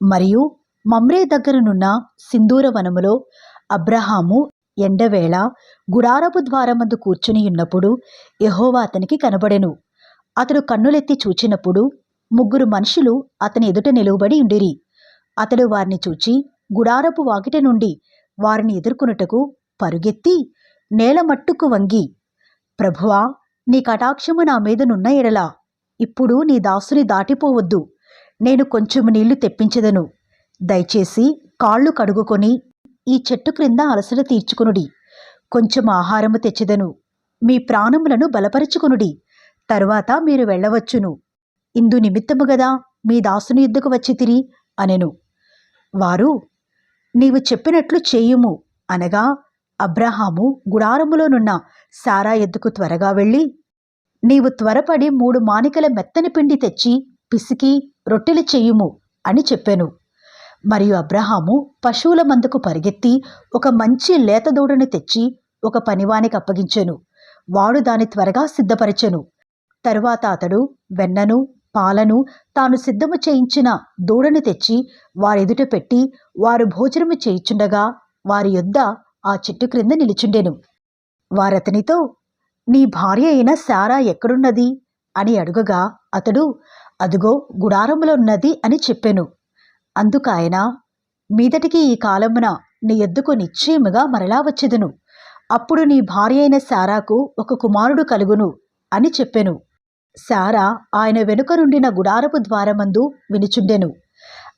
మరియు మమ్రే దగ్గరనున్న సింధూర వనములో అబ్రహాము ఎండవేళ గుడారపు ద్వారమందు కూర్చుని ఉన్నప్పుడు యెహోవా అతనికి కనబడెను. అతడు కన్నులెత్తి చూచినప్పుడు 3 మనుషులు అతని ఎదుట నిలువబడి ఉండిరి. అతడు వారిని చూచి గుడారపు వాకిట నుండి వారిని ఎదుర్కొనుటకు పరుగెత్తి నేల మట్టుకు వంగి, ప్రభువా, నీ కటాక్షము నా మీదనున్న ఎడల ఇప్పుడు నీ దాసుని దాటిపోవద్దు. నేను కొంచెము నీళ్లు తెప్పించెదను. దయచేసి కాళ్ళు కడుగుకొని ఈ చెట్టు క్రింద అలసట తీర్చుకొనుడి. కొంచెం ఆహారము తెచ్చెదను. మీ ప్రాణములను బలపరచుకొనుడి. తరువాత మీరు వెళ్ళవచ్చును. ఇందు నిమిత్తము గదా మీ దాసుని యుద్ధకు వచ్చితిరి అనెను. వారు, నీవు చెప్పినట్లు చేయుము అనగా అబ్రహాము గుడారములోనున్న శారా ఎద్దుకు త్వరగా వెళ్ళి, నీవు త్వరపడి 3 మానికల మెత్తని పిండి తెచ్చి పిసికి రొట్టెలు చెయ్యుము అని చెప్పెను. మరియు అబ్రహాము పశువుల మందకు పరిగెత్తి ఒక మంచి లేత దూడను తెచ్చి ఒక పనివానికి అప్పగించెను. వాడు దాని త్వరగా సిద్ధపరచెను. తరువాత అతడు వెన్నను పాలను తాను సిద్ధము చేయించిన దూడను తెచ్చి వారెదుట పెట్టి వారు భోజనము చేయుచుండగా వారి యొద్ద ఆ చెట్టు క్రింద నిలుచుండెను. వారతనితో, నీ భార్య అయిన శారా ఎక్కడున్నది అని అడుగగా అతడు, అదుగో గుడారములో ఉన్నది అని చెప్పెను. అందుకాయన, మీదటికి ఈ కాలమున నీ యొద్దకు నిశ్చయముగా మరలా వచ్చెదను. అప్పుడు నీ భార్య అయిన శారాకు ఒక కుమారుడు కలుగును అని చెప్పెను. శారా ఆయన వెనుక నుండిన గుడారపు ద్వారమందు వినుచుండెను.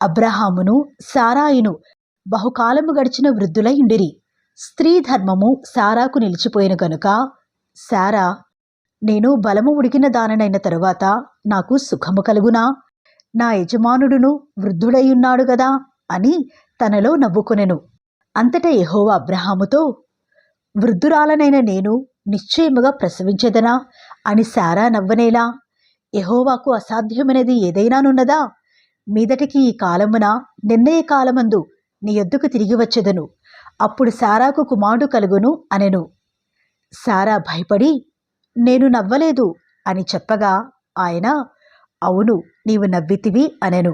అబ్రహామును శారాయును బహుకాలము గడిచిన వృద్ధులై ఉండిరి. స్త్రీ ధర్మము శారాకు నిలిచిపోయిన గనుక శారా, నేను బలము ఉడికిన దాననైన తరువాత నాకు సుఖము కలుగునా? నా యజమానుడును వృద్ధుడయ్యున్నాడు గదా అని తనలో నవ్వుకొనెను. అంతటా యెహోవా అబ్రహాముతో, వృద్ధురాలనైన నేను నిశ్చయముగా ప్రసవించెదనా అని శారా నవ్వనేలా? యెహోవాకు అసాధ్యమైనది ఏదైనానున్నదా? మీదటికి ఈ కాలమున నిర్ణయ కాలమందు నీ యొద్దకు తిరిగి వచ్చెదను. అప్పుడు శారాకు కుమారుడు కలుగును అనెను. శారా భయపడి, నేను నవ్వలేదు అని చెప్పగా ఆయన, అవును, నీవు నవ్వితివి అనెను.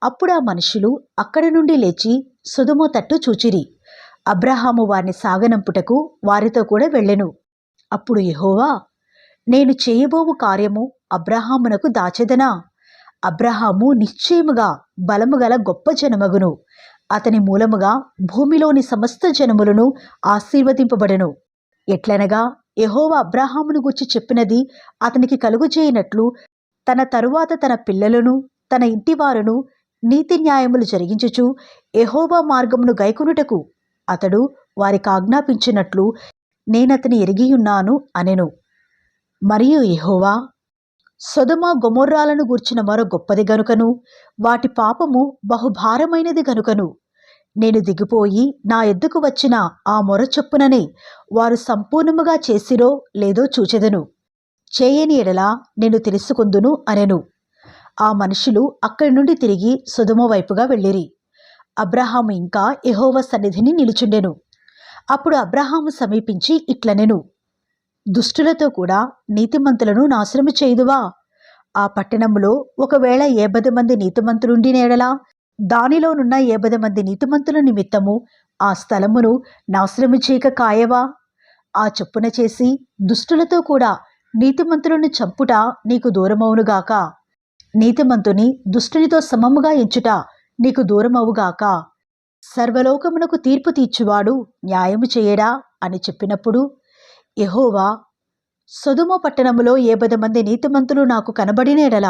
అప్పుడు ఆ మనుషులు అక్కడి నుండి లేచి సొదొమ తట్టు చూచిరి. అబ్రహాము వారిని సాగనంపుటకు వారితో కూడా వెళ్ళెను. అప్పుడు యెహోవా, నేను చేయబోవు కార్యము అబ్రహామునకు దాచెదనా? అబ్రహాము నిశ్చయముగా బలముగల గొప్ప జనమగును. అతని మూలముగా భూమిలోని సమస్త జనములను ఆశీర్వదింపబడెను. ఎట్లనగా యెహోవా అబ్రహామును గూర్చి చెప్పినది అతనికి కలుగుచేయనట్లు తన తరువాత తన పిల్లలను తన ఇంటివారును నీతి న్యాయములు జరిగించుచు యెహోవా మార్గమును గైకొనుటకు అతడు వారికి ఆజ్ఞాపించినట్లు నేనతని ఎరిగియున్నాను అనెను. మరియు యెహోవా, సొదొమ గొమొర్రాలను గూర్చిన మరో గొప్పది గనుకను వాటి పాపము బహుభారమైనది గనుకను నేను దిగిపోయి నా ఎద్దుకు వచ్చిన ఆ మొర చొప్పుననే వారు సంపూర్ణముగా చేసిరో లేదో చూచెదను. చేయని ఎడల నేను తెలుసుకొందును అనెను. ఆ మనుషులు అక్కడి నుండి తిరిగి సొదొమ వైపుగా వెళ్ళిరి. అబ్రహాము ఇంకా యెహోవా సన్నిధిని నిలుచుండెను. అప్పుడు అబ్రహాము సమీపించి ఇట్లనెను, దుష్టులతో కూడా నీతిమంతులను నాశనము చేయుదువా? ఆ పట్టణములో ఒకవేళ 70 మంది నీతిమంతులుండిన ఎడల దానిలోనున్న 70 మంది నీతిమంతుల నిమిత్తము ఆ స్థలమును నాశనము చేయక కాయవా? ఆ చొప్పున చేసి దుష్టులతో కూడా నీతిమంతులను చంపుట నీకు దూరమవునుగాక. నీతిమంతుని దుష్టునితో సమముగా ఎంచుట నీకు దూరమవుగాక. సర్వలోకమునకు తీర్పు తీర్చువాడు న్యాయము చేయడా అని చెప్పినప్పుడు యెహోవా, సొదొమ పట్టణములో 70 మంది నీతిమంతులు నాకు కనబడిన ఎడల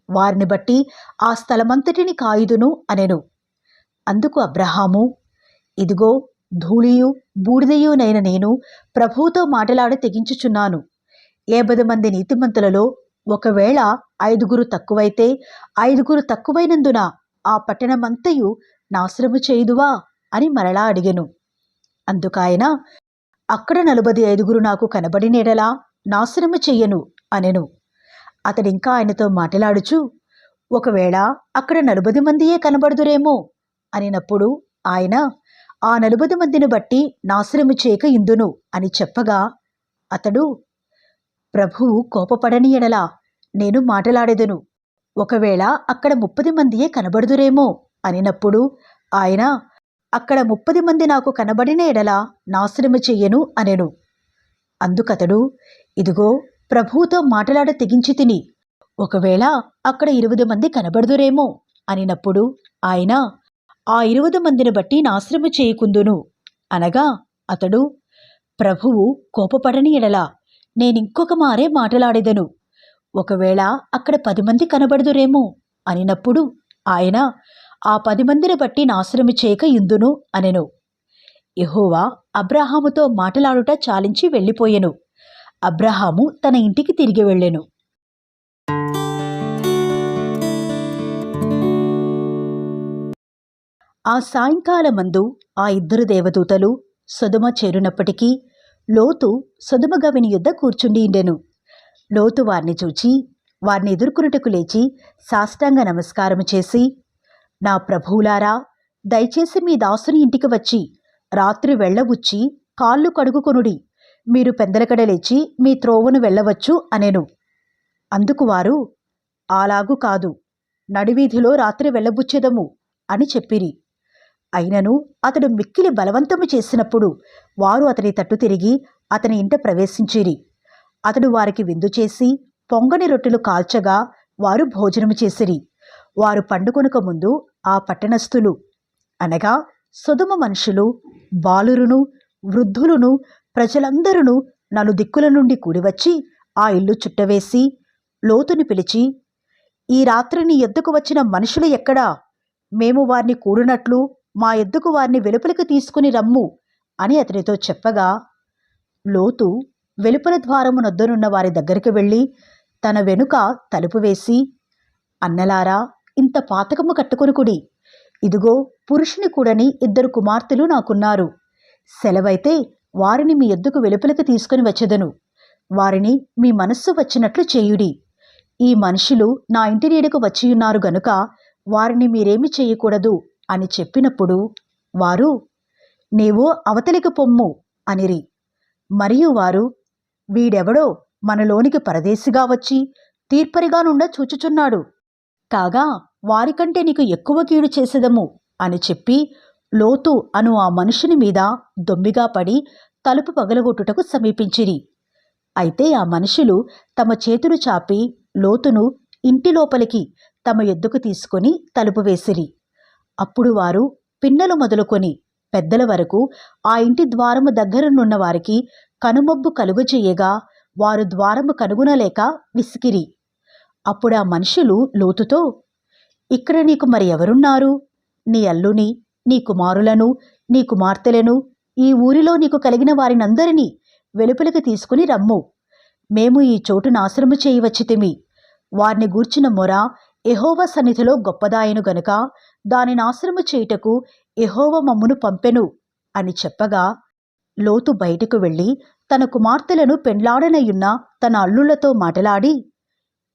వారిని బట్టి ఆ స్థలమంతటిని కాయుదును అనెను. అందుకు అబ్రహాము, ఇదిగో ధూళియు బూడిదయునైన నేను ప్రభువుతో మాటలాడ తెగించుచున్నాను. 70 మంది నీతిమంతులలో ఒకవేళ 5 తక్కువైతే 5 తక్కువైనందున ఆ పట్టణమంతయు నాశనము చేయుదువా అని మరలా అడిగెను. అందుకాయన, అక్కడ 45 నాకు కనబడినెడలా నాశనము చెయ్యను అనెను. అతడింకా ఆయనతో మాట్లాడుచు, ఒకవేళ అక్కడ 40 మందియే కనబడుదురేమో అనినప్పుడు ఆయన, ఆ 40 మందిని బట్టి నాశనము చేయక ఇందును అని చెప్పగా అతడు, ప్రభువు కోపపడని ఎడల నేను మాటలాడెదను. ఒకవేళ అక్కడ 30 మందియే కనబడుదురేమో అనినప్పుడు ఆయన, అక్కడ 30 మంది నాకు కనబడిన ఎడల నాశనము చెయ్యను అనెను. అందుకతడు, ఇదిగో ప్రభువుతో మాటలాడ తెగించి తిని, ఒకవేళ అక్కడ 20 మంది కనబడుదురేమో అనినప్పుడు ఆయన, ఆ 20 మందిని బట్టి నాశనము చేయకుందును అనగా, అతడు, ప్రభువు కోపపడని ఎడల నేనింకొక మారే మాటలాడెదను, ఒకవేళ అక్కడ 10 మంది కనబడుదురేమో అనినప్పుడు ఆయన, ఆ 10 మందిని బట్టి నాశనము చేయక యుందును అనెను. యెహోవా అబ్రాహాముతో మాటలాడుట చాలించి వెళ్ళిపోయెను. అబ్రాహాము తన ఇంటికి తిరిగి వెళ్ళెను. ఆ సాయంకాలమందు ఆ 2 దేవదూతలు సొదొమ చేరునప్పటికీ లోతు సొదొమ గవిని యుద్ధ కూర్చుండియుండెను. లోతు వారిని చూచి వారిని ఎదుర్కొనుటకు లేచి సాష్టాంగ నమస్కారము చేసి, నా ప్రభువులారా, దయచేసి మీ దాసుని ఇంటికి వచ్చి రాత్రి వెళ్ళబుచ్చి కాళ్ళు కడుగుకొనుడి, మీరు పెందలకడ లేచి మీ త్రోవను వెళ్ళవచ్చు అనెను. అందుకు వారు, అలాగు కాదు, నడివీధిలో రాత్రి వెళ్ళబుచ్చెదము అని చెప్పిరి. అయినను అతడు మిక్కిలి బలవంతము చేసినప్పుడు వారు అతని తట్టు తిరిగి అతని ఇంట ప్రవేశించిరి. అతడు వారికి విందు చేసి పొంగని రొట్టెలు కాల్చగా వారు భోజనము చేసిరి. వారు పండుకొనక ముందు ఆ పట్టణస్థులు అనగా సొదొమ మనుషులు, బాలురును, వృద్ధులును, ప్రజలందరూ నలుదిక్కుల నుండి కూడివచ్చి ఆ ఇల్లు చుట్టవేసి లోతుని పిలిచి, ఈ రాత్రి నీ యొద్దకు వచ్చిన మనుషులు ఎక్కడా? మేము వారిని కూడినట్లు మా యొద్దకు వారిని వెలుపలికి తీసుకుని రమ్ము అని అతనితో చెప్పగా, లోతు వెలుపల ద్వారమునొద్దనున్న వారి దగ్గరికి వెళ్ళి తన వెనుక తలుపు వేసి, అన్నలారా, ఇంత పాతకము కట్టుకొనుకుడి, ఇదిగో పురుషుని కూడని 2 కుమార్తెలు నాకున్నారు. సెలవైతే వారిని మీ యొద్దకు వెలుపలికి తీసుకుని వచ్చెదను. వారిని మీ మనస్సు వచ్చినట్లు చేయుడి. ఈ మనుషులు నా ఇంటి నీడకు వచ్చియున్నారు గనుక వారిని మీరేమి చేయకూడదు అని చెప్పినప్పుడు వారు, నీవు అవతలికి పొమ్ము అనిరి. మరియు వారు, వీడెవడో మనలోనికి పరదేశిగా వచ్చి తీర్పరిగానుండ చూచుచున్నాడు, కాగా వారికంటే నీకు ఎక్కువ కీడు చేసేదము అని చెప్పి లోతు అను ఆ మనుషుని మీద దొమ్మిగా పడి తలుపు పగలగొట్టుటకు సమీపించిరి. అయితే ఆ మనుషులు తమ చేతులు చాపి లోతును ఇంటి లోపలికి తమ యొద్దకు తీసుకొని తలుపు వేసిరి. అప్పుడు వారు పిన్నలు మొదలుకొని పెద్దల వరకు ఆ ఇంటి ద్వారము దగ్గరనున్న వారికి కనుమబ్బు కలుగజేయగా వారు ద్వారము కనుగొనలేక విసికిరి. అప్పుడు ఆ మనుషులు లోతుతో, ఇక్కడ నీకు మరి ఎవరున్నారు? నీ అల్లుని, నీ కుమారులను, నీ కుమార్తెలను, ఈ ఊరిలో నీకు కలిగిన వారినందరినీ వెలుపలికి తీసుకుని రమ్ము. మేము ఈ చోటు నాశనము చేయవచ్చితిమి. వారిని గూర్చిన మొర యెహోవా సన్నిధిలో గొప్పదాయను గనుక దాని నాశనము చేయుటకు యెహోవా మమ్మును పంపెను అని చెప్పగా, లోతు బయటకు వెళ్ళి తన కుమార్తెలను పెండ్లాడనయున్న తన అల్లుళ్లతో మాటలాడి,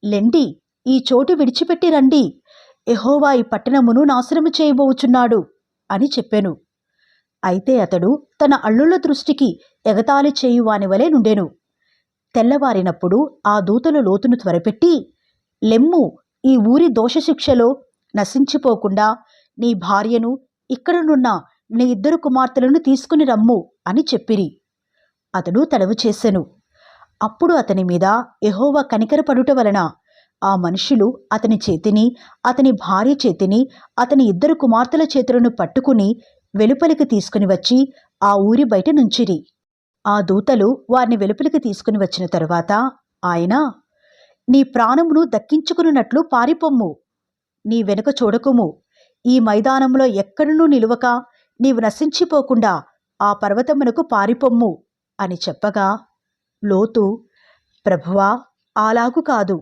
లెండి, ఈ చోటు విడిచిపెట్టి రండి, యెహోవా ఈ పట్టణమును నాశనము చేయబోచున్నాడు అని చెప్పెను. అయితే అతడు తన అల్లుళ్ల దృష్టికి ఎగతాళి చేయువాని వలె నుండెను. తెల్లవారినప్పుడు ఆ దూతలు లోతును త్వరపెట్టి, లెమ్ము, ఈ ఊరి దోషశిక్షలో నశించిపోకుండా నీ భార్యను, ఇక్కడనున్న నీ 2 కుమార్తెలను తీసుకుని రమ్ము అని చెప్పిరి. అతడు తలవు చేసెను. అప్పుడు అతని మీద యెహోవా కనికరపడుట వలన ఆ మనుషులు అతని చేతిని, అతని భార్య చేతిని, అతని 2 కుమార్తెల చేతులను పట్టుకుని వెలుపలికి తీసుకుని వచ్చి ఆ ఊరి బయట నుంచిరి. ఆ దూతలు వారిని వెలుపలికి తీసుకుని వచ్చిన తరువాత ఆయన, నీ ప్రాణమును దక్కించుకున్నట్లు పారిపొమ్ము, నీ వెనుక చూడకుము, ఈ మైదానంలో ఎక్కడనూ నిలువక నీవు నశించిపోకుండా ఆ పర్వతమునకు పారిపొమ్ము అని చెప్పగా, లోతు, ప్రభువా, అలాగు కాదు,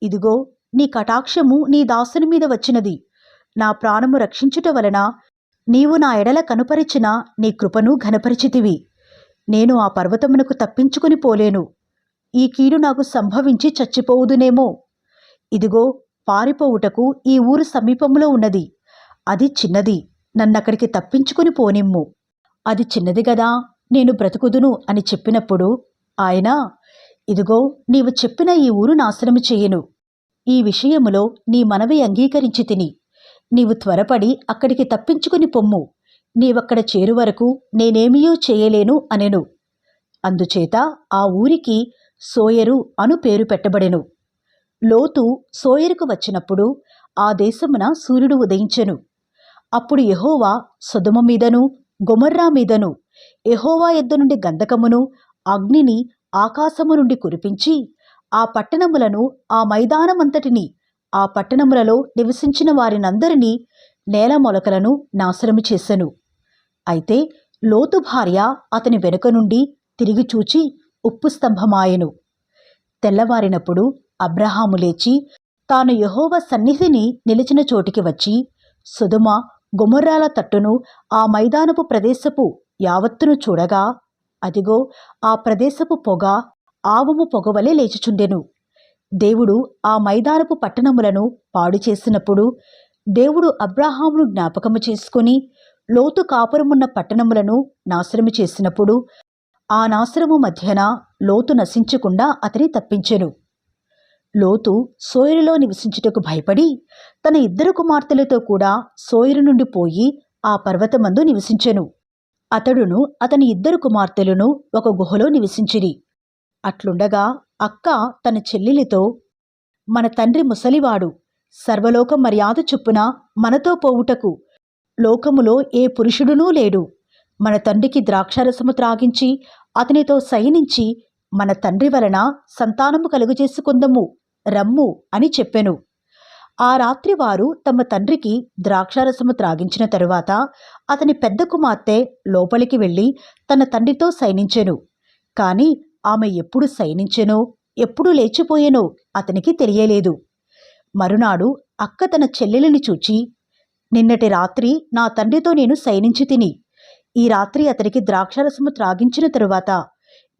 ఇదిగో నీ కటాక్షము నీ దాసుని మీద వచ్చినది. నా ప్రాణము రక్షించుట వలన నీవు నా ఎడల కనుపరిచిన నీ కృపను ఘనపరిచితివి. నేను ఆ పర్వతమునకు తప్పించుకుని పోలేను. ఈ కీడు నాకు సంభవించి చచ్చిపోవుదునేమో. ఇదిగో పారిపోవుటకు ఈ ఊరు సమీపంలో ఉన్నది. అది చిన్నది, నన్నక్కడికి తప్పించుకుని పోనిమ్ము. అది చిన్నది గదా, నేను బ్రతుకుదును అని చెప్పినప్పుడు ఆయన, ఇదిగో నీవు చెప్పిన ఈ ఊరు నాశనము చేయను. ఈ విషయములో నీ మనవి అంగీకరించి తిని నీవు త్వరపడి అక్కడికి తప్పించుకుని పొమ్ము, నీవక్కడ చేరు వరకు నేనేమియూ చేయలేను అనెను. అందుచేత ఆ ఊరికి సోయరు అను పేరు పెట్టబడెను. లోతు సోయరుకు వచ్చినప్పుడు ఆ దేశమున సూర్యుడు ఉదయించెను. అప్పుడు యెహోవా సొదొమ మీదను గొమొర్రా మీదను యెహోవా యొద్ద నుండి గంధకమును అగ్నిని ఆకాశము నుండి కురిపించి ఆ పట్టణములను, ఆ మైదానమంతటిని, ఆ పట్టణములలో నివసించిన వారినందరినీ, నేల మొలకలను నాశనము చేసెను. అయితే లోతు భార్య అతని వెనుక నుండి తిరిగి చూచి ఉప్పు స్తంభమాయెను. తెల్లవారినప్పుడు అబ్రహాము లేచి తాను యెహోవా సన్నిధిని నిలిచిన చోటికి వచ్చి సొదొమ గొమొర్రాల తట్టును, ఆ మైదానపు ప్రదేశపు యావత్తును చూడగా, అదిగో ఆ ప్రదేశపు పొగ ఆవము పొగవలె లేచుచుండెను. దేవుడు ఆ మైదానపు పట్టణములను పాడు చేసినప్పుడు దేవుడు అబ్రహామును జ్ఞాపకము చేసుకుని లోతు కాపురమున్న పట్టణములను నాశనము చేసినప్పుడు ఆ నాశనము మధ్యన లోతు నశించకుండా అతని తప్పించెను. లోతు సోయరులో నివసించుటకు భయపడి తన 2 కుమార్తెలతో కూడా సోయరు నుండి పోయి ఆ పర్వతమందు నివసించెను. అతడును అతని 2 కుమార్తెలను ఒక గుహలో నివసించిరి. అట్లుండగా అక్క తన చెల్లెలితో, మన తండ్రి ముసలివాడు, సర్వలోక మర్యాద చొప్పున మనతో పోవుటకు లోకములో ఏ పురుషుడునూ లేడు. మన తండ్రికి ద్రాక్షారసము త్రాగించి అతనితో శయనించి మన తండ్రి వలన సంతానము కలుగజేసుకుందము రమ్ము అని చెప్పెను. ఆ రాత్రి వారు తమ తండ్రికి ద్రాక్షారసము త్రాగించిన తరువాత అతని పెద్ద కుమార్తె లోపలికి వెళ్ళి తన తండ్రితో శయనించెను. కాని ఆమె ఎప్పుడు శయనించెనో ఎప్పుడు లేచిపోయెనో అతనికి తెలియలేదు. మరునాడు అక్క తన చెల్లెలిని చూచి, నిన్నటి రాత్రి నా తండ్రితో నేను శయనించి తిని, ఈ రాత్రి అతనికి ద్రాక్షారసము త్రాగించిన తరువాత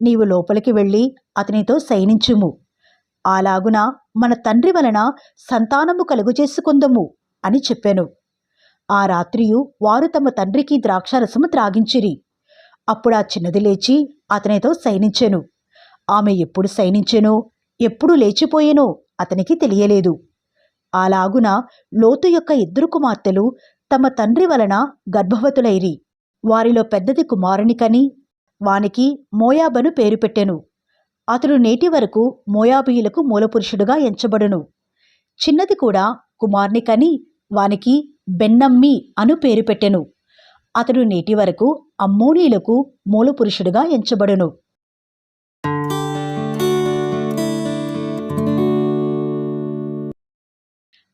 నీవు లోపలికి వెళ్ళి అతనితో శయనించుము. అలాగున మన తండ్రి వలన సంతానము కలుగజేసుకుందము అని చెప్పెను. ఆ రాత్రియు వారు తమ తండ్రికి ద్రాక్షారసము త్రాగించిరి. అప్పుడు ఆ చిన్నది లేచి అతనితో శయనించెను. ఆమె ఎప్పుడు శయనించెనో ఎప్పుడు లేచిపోయెనో అతనికి తెలియలేదు. అలాగున లోతు యొక్క 2 కుమార్తెలు తమ తండ్రి వలన గర్భవతులైరి. వారిలో పెద్దది కుమారుని కని వానికి మోయాబను పేరు పెట్టెను. అతడు నేటి వరకు మోయాబీయులకు మూలపురుషుడుగా ఎంచబడును. చిన్నది కూడా కుమార్ని కని వానికి బెన్నమ్మి అను పేరు పెట్టెను. అతడు నేటి వరకు అమ్మోనీయులకు మూలపురుషుడుగా ఎంచబడును.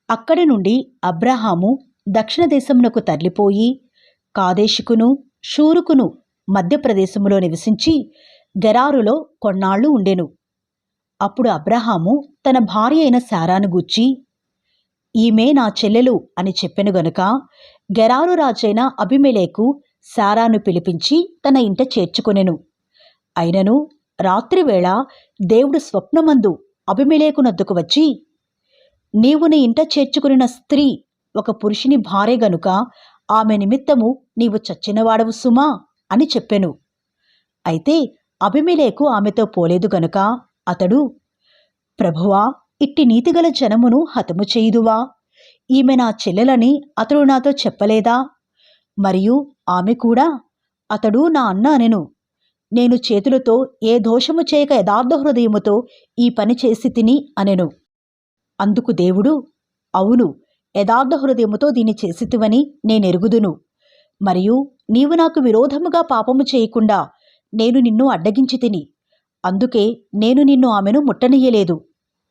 అక్కడి నుండి అబ్రహాము దక్షిణ దేశమునకు తరలిపోయి కాదేషుకును షూరుకును మధ్యప్రదేశములో నివసించి గెరారులో కొన్నాళ్లు ఉండెను. అప్పుడు అబ్రహాము తన భార్య అయిన శారాను గూర్చి, ఈమె నా చెల్లెలు అని చెప్పెను గనుక గెరారు రాజైన అబీమెలెకు శారాను పిలిపించి తన ఇంట చేర్చుకొనెను. అయినను రాత్రివేళ దేవుడు స్వప్నమందు అబీమెలెకునొద్దకు వచ్చి, నీవు నీ ఇంట చేర్చుకునిన స్త్రీ ఒక పురుషుని భార్య గనుక ఆమె నిమిత్తము నీవు చచ్చినవాడవు సుమా అని చెప్పెను. అయితే అబీమెలెకు ఆమెతో పోలేదు గనుక అతడు, ప్రభువా, ఇట్టి నీతిగల జనమును హతము చేయుదువా? ఈమె నా చెల్లెలని అతడు నాతో చెప్పలేదా? మరియు ఆమె కూడా, అతడు నా అన్న అనెను. నేను చేతులతో ఏ దోషము చేయక యథార్థ హృదయముతో ఈ పని చేసి తిని అనెను. అందుకు దేవుడు, అవును, యథార్థ హృదయముతో దీన్ని చేసితివని నేనెరుగుదును. మరియు నీవు నాకు విరోధముగా పాపము చేయకుండా నేను నిన్ను అడ్డగించి తిని, అందుకే నేను నిన్ను ఆమెను ముట్టనీయలేదు.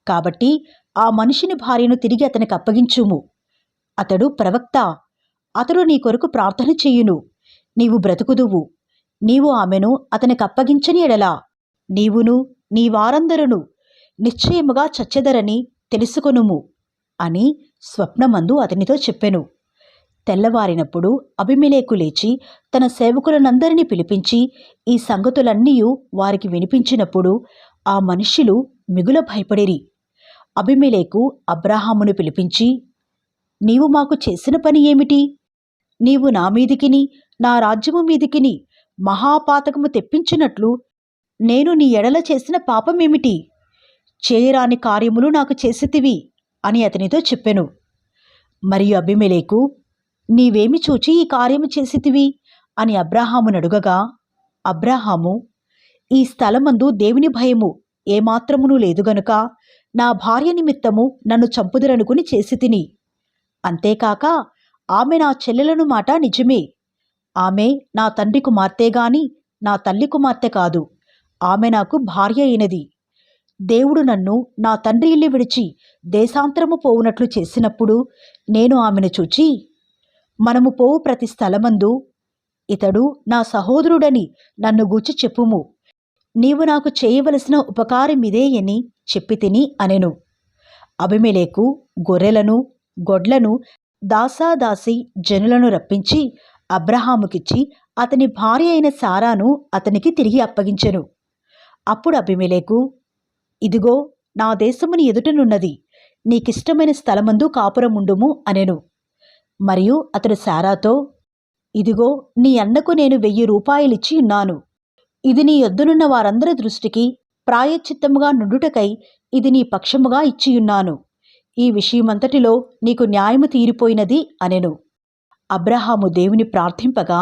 కాబట్టి ఆ మనిషిని భార్యను తిరిగి అతనికి అప్పగించుము. అతడు ప్రవక్త, అతడు నీ కొరకు ప్రార్థన చెయ్యును, నీవు బ్రతుకుదువు. నీవు ఆమెను అతనికి అప్పగించని ఎడలా నీవును నీ వారందరును నిశ్చయముగా చచ్చెదరని తెలుసుకొనుము అని స్వప్నమందు అతనితో చెప్పెను. తెల్లవారినప్పుడు అబీమెలెకు లేచి తన సేవకులనందరినీ పిలిపించి ఈ సంగతులన్నీయు వారికి వినిపించినప్పుడు ఆ మనుష్యులు మిగుల భయపడిరి. అబీమెలెకు అబ్రహామును పిలిపించి, నీవు మాకు చేసిన పని ఏమిటి? నీవు నా మీదికిని నా రాజ్యము మీదికిని మహాపాతకము తెప్పించినట్లు నేను నీ ఎడల చేసిన పాపమేమిటి? చేయరాని కార్యములు నాకు చేసితివి అని అతనితో చెప్పెను. మరియు అబీమెలెకు, నీవేమి చూచి ఈ కార్యము చేసితివి అని అబ్రాహామునడుగగా, అబ్రాహాము, ఈ స్థలమందు దేవుని భయము ఏమాత్రమునూ లేదు గనుక నా భార్య నిమిత్తము నన్ను చంపుదురనుకుని చేసి తిని. అంతేకాక ఆమె నా చెల్లెలను మాట నిజమే. ఆమె నా తండ్రి కుమార్తె గాని నా తల్లి కుమార్తె కాదు. ఆమె నాకు భార్య అయినది. దేవుడు నన్ను నా తండ్రి ఇల్లు విడిచి దేశాంతరము పోవునట్లు చేసినప్పుడు నేను ఆమెను చూచి, మనము పోవు ప్రతి స్థలమందు ఇతడు నా సహోదరుడని నన్ను గూర్చి చెప్పుము. నీవు నాకు చేయవలసిన ఉపకారమిదే అని చెప్పి తిని అనెను. అబీమెలెకు గొర్రెలను గొడ్లను దాసాదాసి జనులను రప్పించి అబ్రాహాముకిచ్చి అతని భార్య అయిన సారాను అతనికి తిరిగి అప్పగించెను. అప్పుడు అబీమెలెకు, ఇదిగో నా దేశముని ఎదుటనున్నది, నీకిష్టమైన స్థలమందు కాపురముండుము అనెను. మరియు అతడు సారాతో, ఇదిగో నీ అన్నకు నేను 1000 రూపాయలిచ్చి ఉన్నాను. ఇది నీ యొద్దనున్న వారందరి దృష్టికి ప్రాయశ్చిత్తముగా నుండుటకై ఇది నీ పక్షముగా ఇచ్చియున్నాను. ఈ విషయమంతటిలో నీకు న్యాయము తీరిపోయినది అనెను. అబ్రాహాము దేవుని ప్రార్థింపగా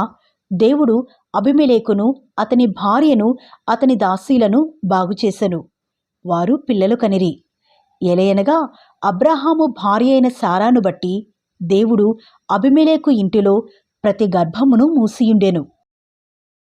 దేవుడు అబీమెలెకును అతని భార్యను అతని దాసీలను బాగుచేసెను. వారు పిల్లలు కనిరి. ఎలయనగా అబ్రాహాము భార్య అయిన సారాను బట్టి దేవుడు అబీమెలెకు ఇంటిలో ప్రతి గర్భమును మూసియుండెను.